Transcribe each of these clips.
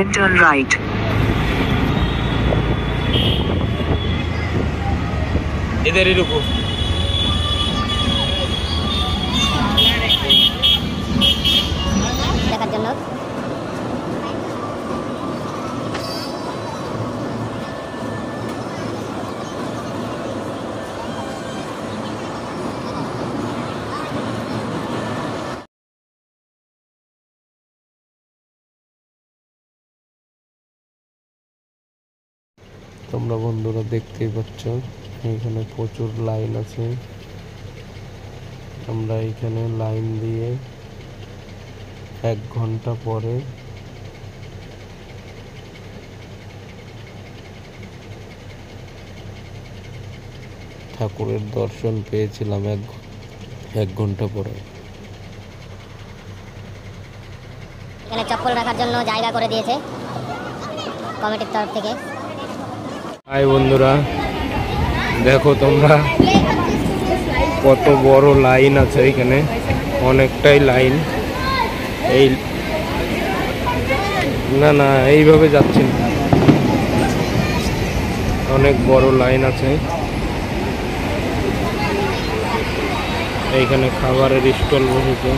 then turn right. इधर ही रुको। দেখার জন্য তোমরা বন্ধুরা দেখতেই পাচ্ছ এখানে প্রচুর লাইন আছে। আমরা এখানে লাইন দিয়ে 1 ঘন্টা পরে ঠাকুরের দর্শন পেয়েছিলাম 1 ঘন্টা পরে। এখানে চপ্পল রাখার জন্য জায়গা করে দিয়েছে কমিটির তরফ থেকে। হাই বন্ধুরা, দেখো তোমরা কত বড় লাইন আছে এখানে, অনেকটাই লাইন। এই না এইভাবে যাচ্ছে না, অনেক বড় লাইন আছে। এইখানে খাবারের স্টল বসেছে।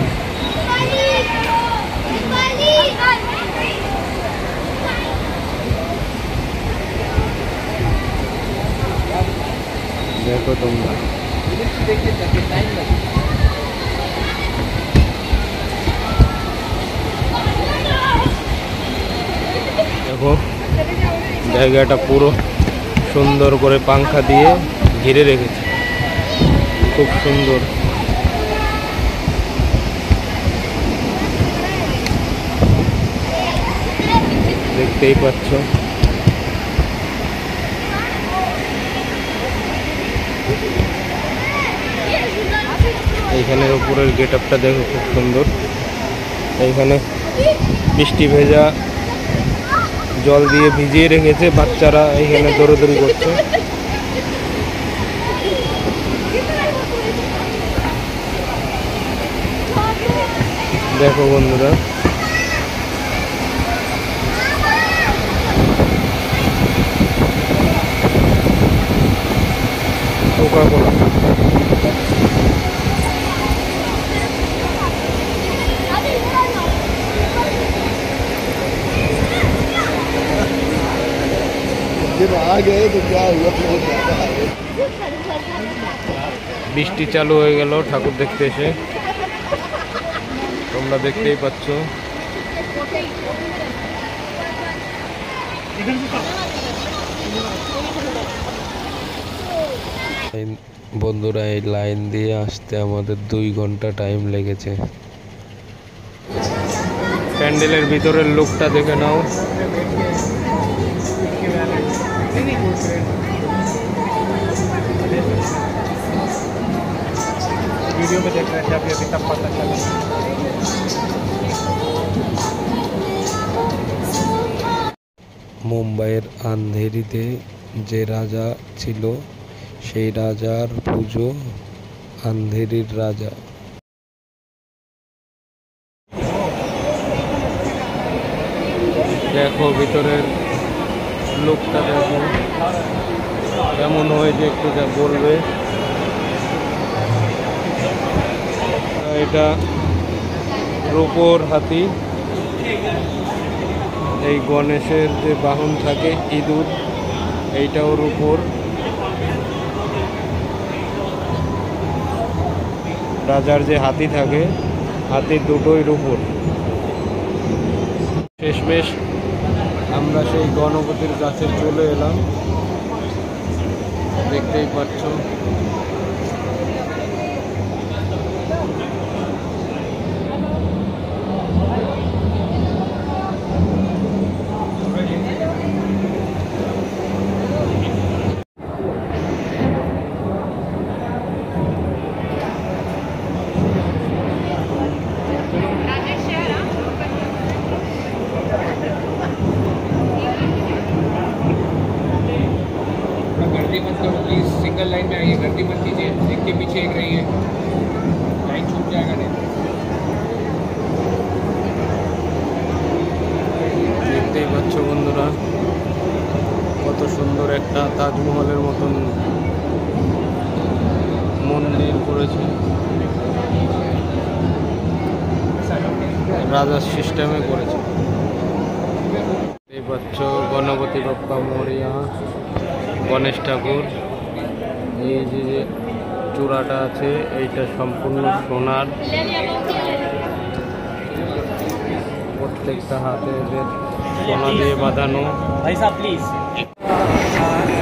দেখো তোমরা দেখো জায়গাটা পুরো সুন্দর করে পাংখা দিয়ে ঘিরে রেখেছে, খুব সুন্দর। দেখতেই পাচ্ছ এইখানের উপরের গেট আপটা দেখো, খুব সুন্দর। এইখানে বৃষ্টি ভেজা জল দিয়ে ভিজিয়ে রেখেছে, বাচ্চারা এইখানে দৌড়াদৌড়ি করছে। দেখো বন্ধুরা কোকা-কোলা। বৃষ্টি চালু হয়ে গেল ঠাকুর দেখতে এসে, তোমরা দেখতেই পাচ্ছ। বন্ধুরা এই লাইন দিয়ে আসতে আমাদের 2 ঘন্টা টাইম লেগেছে। প্যান্ডেলের ভিতরের লুকটা দেখে নাও। वीडियो में देख रहे थे अभी तब पता चला। মুম্বাইয়ের আন্ধেরিতে যে রাজা ছিল সেই রাজার পুজো, আন্ধেরির রাজা। দেখো ভিতরের লোকটা দেখো কেমন হয়েছে, একটু যা বলবে। এটা রূপোর হাতি, এই গণেশের যে বাহন থাকে ইঁদুর, এইটাও রূপোর। রাজার যে হাতি থাকে, হাতির দুটোই রূপোর। শেষমেশ আমরা সেই গণপতির কাছে চলে এলাম, দেখতেই পাচ্ছ। सिंगल लाइन में आइए, गर्दी मत कीजिए, एक के पीछे एक रहिए, लाइन छूट जाएगा नहीं। देखते ही রাজার সিস্টেমে করেছে। এই পাচ্ছ গণপতি বাপ্পা মরিয়া, গণেশ ঠাকুর। এই যে চূড়াটা আছে এইটা সম্পূর্ণ সোনার, প্রত্যেকটা হাতে এদের সোনা দিয়ে বাঁধানো।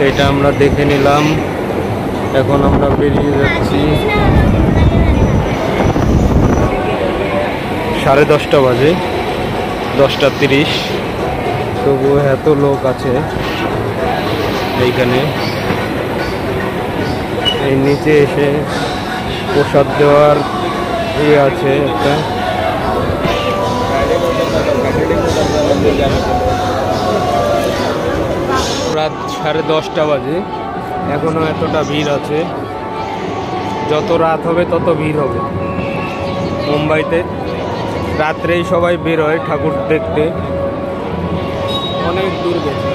এটা আমরা দেখে নিলাম, এখন আমরা বেরিয়ে যাচ্ছি। 10:30 বাজে, 10:30, তবুও এত লোক আছে এইখানে। এই নিচে এসে প্রসাদ দেওয়ার ইয়ে আছে একটা। রাত 10:30 বাজে, এখনো এতটা ভিড় আছে। যত রাত হবে তত ভিড় হবে। মুম্বাইতে রাত্রেই সবাই বের হয় ঠাকুর দেখতে, অনেক দূর গেছে।